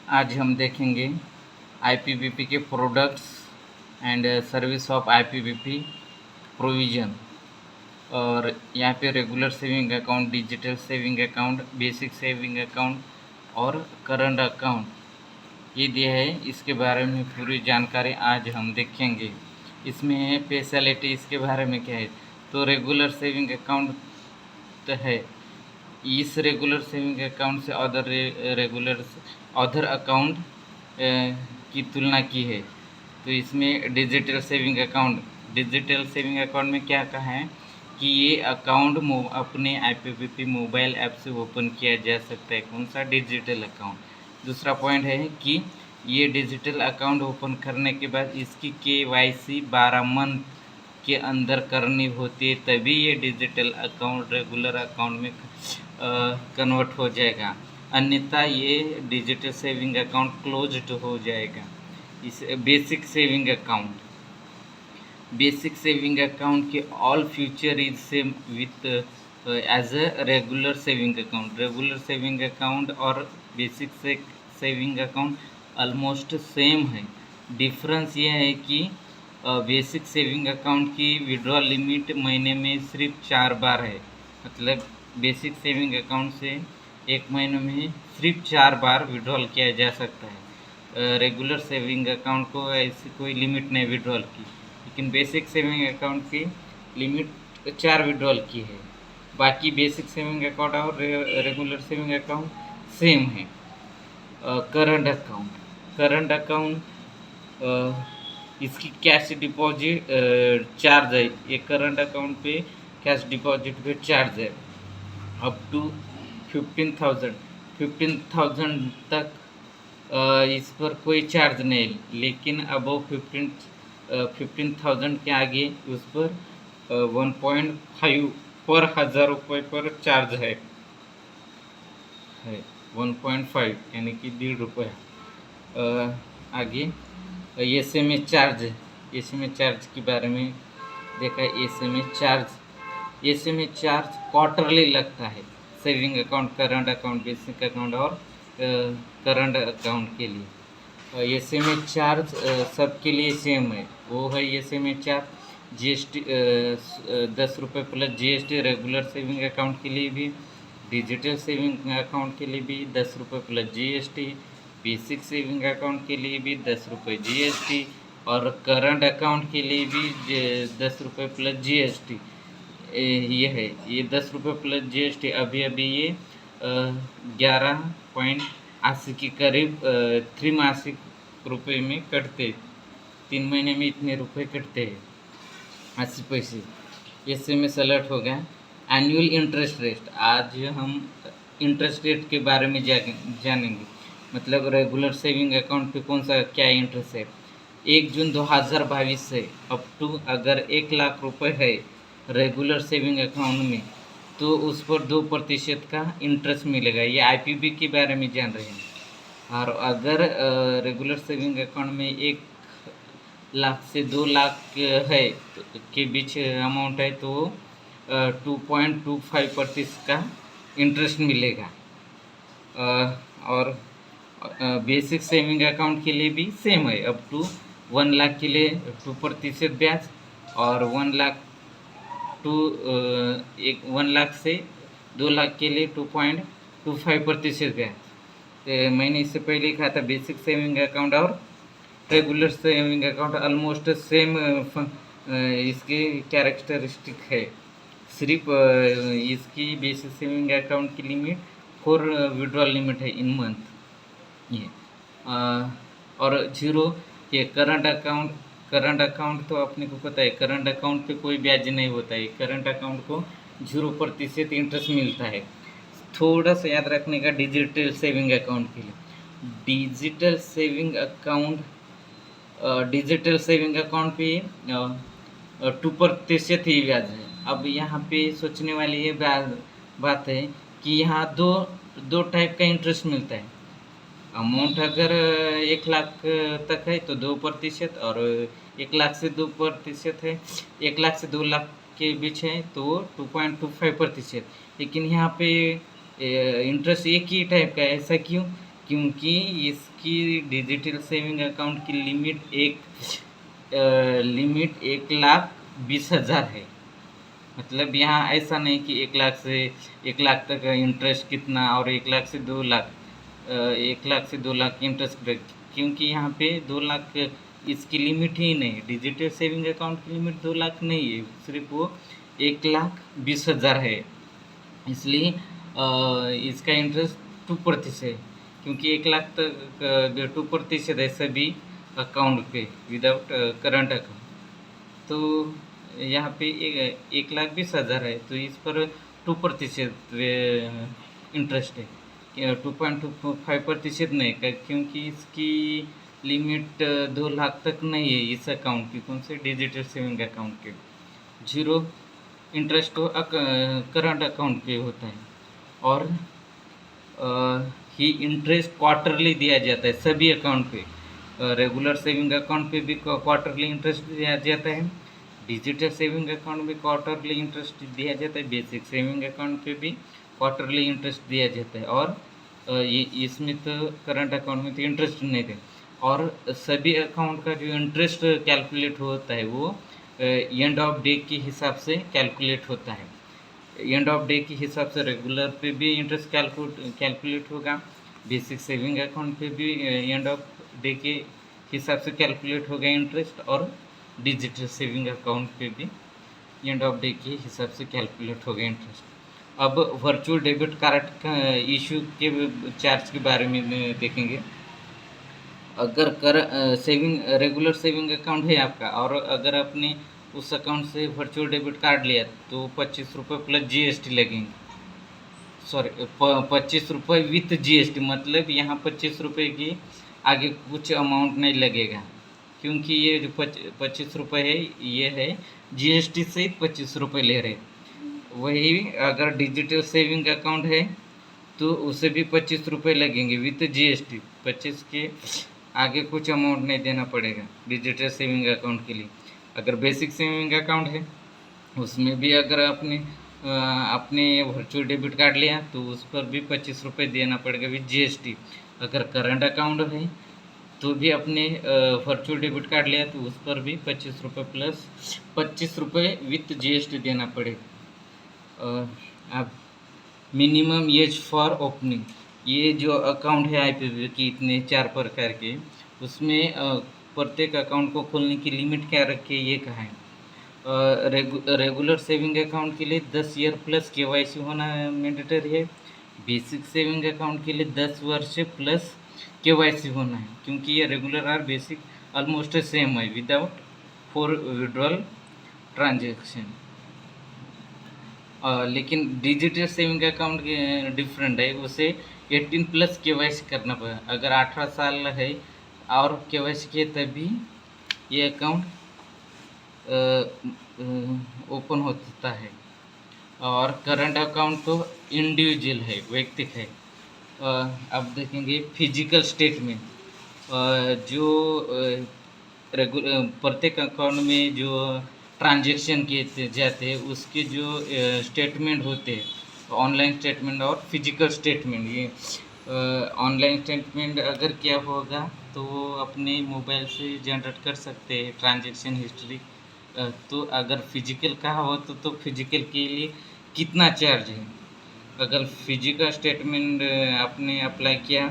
आज हम देखेंगे आईपीवीपी के products and service of IPPB provision. और यहाँ पे regular saving account, digital saving account, basic saving account और करंट अकाउंट ये दिया है। इसके बारे में पूरी जानकारी आज हम देखेंगे। इसमें है स्पेशलिटी, इसके बारे में क्या है। तो रेगुलर सेविंग अकाउंट तो है, इस रेगुलर सेविंग अकाउंट से अदर अकाउंट की तुलना की है। तो इसमें डिजिटल सेविंग अकाउंट में क्या कहा है कि ये अकाउंट अपने आईपीवीपी मोबाइल ऐप से ओपन किया जा सकता है। कौन सा? Digital account. दूसरा पॉइंट है कि ये डिजिटल अकाउंट ओपन करने के बाद इसकी केवाईसी 12 मंथ के अंदर करनी होती है, तभी ये डिजिटल अकाउंट रेगुलर अकाउंट में कन्वर्ट हो जाएगा, अन्यथा ये डिजिटल सेविंग अकाउंट क्लोज्ड हो जाएगा। इस बेसिक सेविंग अकाउंट के all future is same with as a regular saving account. Regular saving account और basic saving account almost same है। डिफरेंस ये है कि बेसिक सेविंग अकाउंट की विड्रॉल लिमिट महीने में सिर्फ 4 बार है। मतलब बेसिक सेविंग अकाउंट से एक महीने में सिर्फ 4 बार विड्रॉल किया जा सकता है। रेगुलर सेविंग अकाउंट को ऐसी कोई लिमिट नहीं विड्रॉल की, लेकिन बेसिक सेविंग अकाउंट की लिमिट 4 विड्रॉल की है। बाकी बेसिक सेविंग अकाउंट और रेगुलर सेविंग अकाउंट सेम है। करंट अकाउंट इसकी कैश डिपॉजिट चार्ज है। ये करंट अकाउंट पे कैश डिपॉजिट पे चार्ज है अप टू 15,000 तक। इस पर कोई चार्ज नहीं, लेकिन अबव 15,000 के आगे उस पर 1.5 पर 1000 रुपये पर चार्ज है 1.5 यानी कि 1.5 रुपये। आगे एसएमएस चार्ज के बारे में देखा। एसएमएस चार्ज क्वार्टरली लगता है saving account, current account, basic account और करंट अकाउंट के लिए। एसएमएस चार्ज सबके लिए सेम है। वो है एसएमएस चार्ज जीएसटी 10 रुपये plus GST. Regular saving account के लिए भी, डिजिटल सेविंग अकाउंट के लिए भी 10 रुपये plus GST. Basic saving account के लिए भी 10 रुपये जीएसटी और करंट अकाउंट के लिए भी 10 रुपये प्लस जीएसटी। ये है, ये 10 रुपये प्लस जीएसटी अभी ये 11.80 के करीब त्रिमासिक रुपये में कटते। 3 महीने में इतने रुपये कटते हैं, 80 पैसे। एसएमएस अलर्ट हो गया। एनुअल इंटरेस्ट रेट, आज हम इंटरेस्ट रेट के बारे में जानेंगे। मतलब रेगुलर सेविंग अकाउंट पे कौन सा क्या इंटरेस्ट है। 1 जून 2022 से अप टू अगर 1 लाख रुपए है रेगुलर सेविंग अकाउंट में, तो उस पर 2% का इंटरेस्ट मिलेगा। ये आईपीबी के बारे में जान रहे हैं। और अगर रेगुलर सेविंग अकाउंट में 1 लाख से 2 लाख है तो के बीच अमाउंट है, तो 2.25% का इंटरेस्ट मिलेगा। और बेसिक सेविंग अकाउंट के लिए भी सेम है। अप टू 1 लाख के लिए 2% ब्याज और 1 लाख से 2 लाख के लिए 2.25% ब्याज। तो मैंने इससे पहले कहा था बेसिक सेविंग अकाउंट और regular saving account almost same इसके कैरेक्टरिस्टिक है। सिर्फ इसकी बेसिक सेविंग अकाउंट की लिमिट 4 विड्रॉल लिमिट है इन मंथ ये। और 0 ये करंट अकाउंट तो अपने को पता है, करंट अकाउंट पे कोई ब्याज नहीं होता है। करंट अकाउंट को 0% इंटरेस्ट मिलता है। थोड़ा सा याद रखने का डिजिटल सेविंग अकाउंट के लिए। डिजिटल सेविंग अकाउंट पे 2% ही ब्याज है। अब यहाँ पे सोचने वाली ये बात है कि यहाँ दो टाइप का इंटरेस्ट मिलता है। अमाउंट अगर 1 लाख तक है तो 2%, और 1 लाख से 2% है, 1 लाख से 2 लाख के बीच है तो 2.25%। लेकिन यहाँ पे इंटरेस्ट एक ही टाइप का है। ऐसा क्यों क्योंकि इसकी डिजिटल सेविंग अकाउंट की लिमिट 1,20,000 है। मतलब यहाँ ऐसा नहीं कि 1 लाख तक इंटरेस्ट कितना और 1 लाख से 2 लाख, 1 लाख से 2 लाख की इंटरेस्ट, क्योंकि यहाँ पे 2 लाख इसकी लिमिट ही नहीं। डिजिटल सेविंग अकाउंट की लिमिट 2 लाख नहीं है, सिर्फ वो 1,20,000 है। इसलिए इसका इंटरेस्ट 2% है, क्योंकि 1 लाख तक 2% है सभी अकाउंट पे विदाउट करंट अकाउंट। तो यहाँ पे 1,20,000 है, तो इस पर 2% इंटरेस्ट है, 2.25% नहीं, क्योंकि इसकी लिमिट 2 लाख तक नहीं है इस अकाउंट की। कौन से डिजिटल सेविंग अकाउंट के 0 इंटरेस्ट तो करंट अकाउंट पे होता है। और ही इंटरेस्ट क्वार्टरली दिया जाता है सभी अकाउंट पे। रेगुलर सेविंग अकाउंट पे भी क्वार्टरली इंटरेस्ट दिया जाता है, डिजिटल सेविंग अकाउंट में क्वार्टरली इंटरेस्ट दिया जाता है, बेसिक सेविंग अकाउंट पे भी क्वार्टरली इंटरेस्ट दिया जाता है। और ये इसमें तो करंट अकाउंट में तो इंटरेस्ट नहीं थे। और सभी अकाउंट का जो इंटरेस्ट कैलकुलेट होता है वो एंड ऑफ डे के हिसाब से कैलकुलेट होता है। एंड ऑफ डे के हिसाब से रेगुलर पे भी इंटरेस्ट कैलकुलेट होगा, बेसिक सेविंग अकाउंट पे भी एंड ऑफ डे के हिसाब से कैलकुलेट होगा इंटरेस्ट, और डिजिटल सेविंग अकाउंट पे भी एंड ऑफ डे के हिसाब से कैलकुलेट होगा इंटरेस्ट। अब वर्चुअल डेबिट कार्ड का इशू के चार्ज के बारे में देखेंगे। अगर रेगुलर सेविंग अकाउंट है आपका, और अगर आपने उस अकाउंट से वर्चुअल डेबिट कार्ड लिया तो 25 रुपये प्लस GST लगेंगे। सॉरी, 25 रुपये विथ GST, मतलब यहाँ 25 रुपये की आगे कुछ अमाउंट नहीं लगेगा, क्योंकि ये जो 25 रुपये है ये है GST से 25 रुपये ले रहे। वही अगर डिजिटल सेविंग अकाउंट है तो उसे भी 25 रुपये लगेंगे विथ GST। 25 के आगे कुछ अमाउंट नहीं देना पड़ेगा डिजिटल सेविंग अकाउंट के लिए। अगर बेसिक सेविंग अकाउंट है उसमें भी अगर आपने वर्चुअल डेबिट कार्ड लिया तो उस पर भी 25 रुपये देना पड़ेगा विथ GST। अगर करंट अकाउंट है तो भी अपने वर्चुअल डेबिट कार्ड लिया तो उस पर भी 25 रुपये प्लस 25 रुपये विथ GST देना पड़ेगा। अब मिनिमम एज फॉर ओपनिंग, ये जो अकाउंट है IPPB की इतने 4 प्रकार के, उसमें प्रत्येक अकाउंट को खोलने की लिमिट क्या रखी है ये कहा है। रेगुलर सेविंग अकाउंट के लिए 10 ईयर प्लस KYC होना मैंडेटरी है। बेसिक सेविंग अकाउंट के लिए 10 वर्ष प्लस KYC होना है, क्योंकि ये रेगुलर और बेसिक ऑलमोस्ट सेम है विदाउट फॉर विड्रॉल ट्रांजेक्शन। लेकिन डिजिटल सेविंग अकाउंट डिफरेंट है, उसे 18 प्लस KYC करना पड़ेगा। अगर 18 साल है और KYC किए तभी ये अकाउंट ओपन होता है। और करंट अकाउंट तो इंडिविजुअल है, व्यक्तिक है। अब देखेंगे फिजिकल स्टेटमेंट, जो प्रत्येक अकाउंट में जो ट्रांजेक्शन किए जाते हैं उसके जो स्टेटमेंट होते हैं, ऑनलाइन स्टेटमेंट और फिजिकल स्टेटमेंट। ये ऑनलाइन स्टेटमेंट अगर क्या होगा तो वो अपने मोबाइल से जनरेट कर सकते हैं ट्रांजेक्शन हिस्ट्री। तो अगर फिजिकल का हो तो फिजिकल के लिए कितना चार्ज है। अगर फिजिकल स्टेटमेंट आपने अप्लाई किया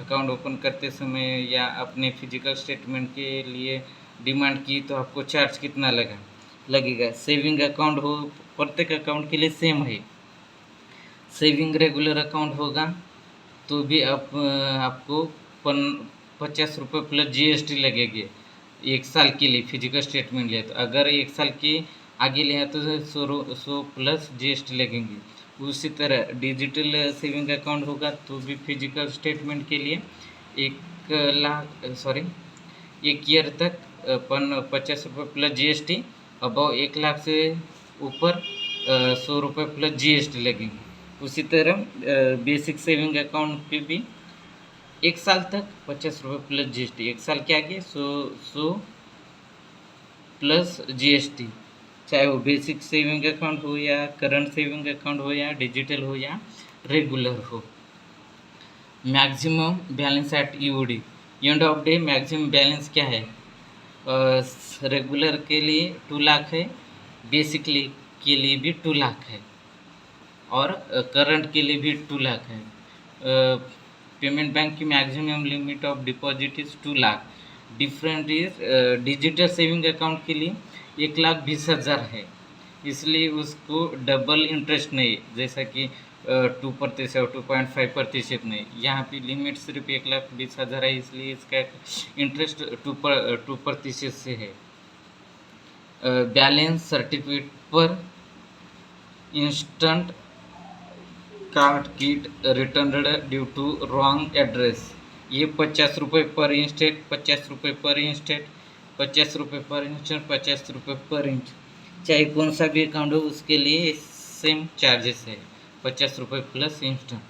अकाउंट ओपन करते समय या अपने फिजिकल स्टेटमेंट के लिए डिमांड की तो आपको चार्ज कितना लगेगा। सेविंग अकाउंट हो प्रत्येक अकाउंट के लिए सेम है। सेविंग रेगुलर अकाउंट होगा तो भी आपको 50 रुपये प्लस GST लगेगी 1 साल के लिए फिजिकल स्टेटमेंट लिया। तो अगर 1 साल के आगे लिया तो 100 प्लस GST लगेंगी। उसी तरह डिजिटल सेविंग अकाउंट होगा तो भी फिजिकल स्टेटमेंट के लिए 1 ईयर तक 50 रुपये प्लस GST, अबव 1 लाख से ऊपर 100 रुपये प्लस GST लगेंगे। उसी तरह बेसिक सेविंग अकाउंट पे भी 1 साल तक 50 रुपये प्लस GST, 1 साल के आगे 100 प्लस GST, चाहे वो बेसिक सेविंग अकाउंट हो या करंट सेविंग अकाउंट हो या डिजिटल हो या रेगुलर हो। Maximum balance at EOD, end of day maximum balance क्या है? रेगुलर के लिए 2 लाख है, बेसिकली के लिए भी 2 लाख है, और करंट के लिए भी 2 लाख है। पेमेंट बैंक की maximum limit of deposit is 2 lakh. Different is digital saving account के लिए 1,20,000 है, इसलिए उसको डबल इंटरेस्ट नहीं, जैसा कि 2% और 2.5% नहीं, यहाँ पे लिमिट सिर्फ 1,20,000 है, इसलिए इसका इंटरेस्ट 2% से है। बैलेंस सर्टिफिकेट पर instant card kit return due to wrong address, ये 50 रुपये पर इंस्टेंट, 50 रुपये पर इंस्टेंट, 50 रुपये पर इंस्टेंट, 50 रुपये पर इंच, चाहे कौन सा भी अकाउंट हो उसके लिए सेम चार्जेस है, 50 रुपये प्लस इंस्टेंट।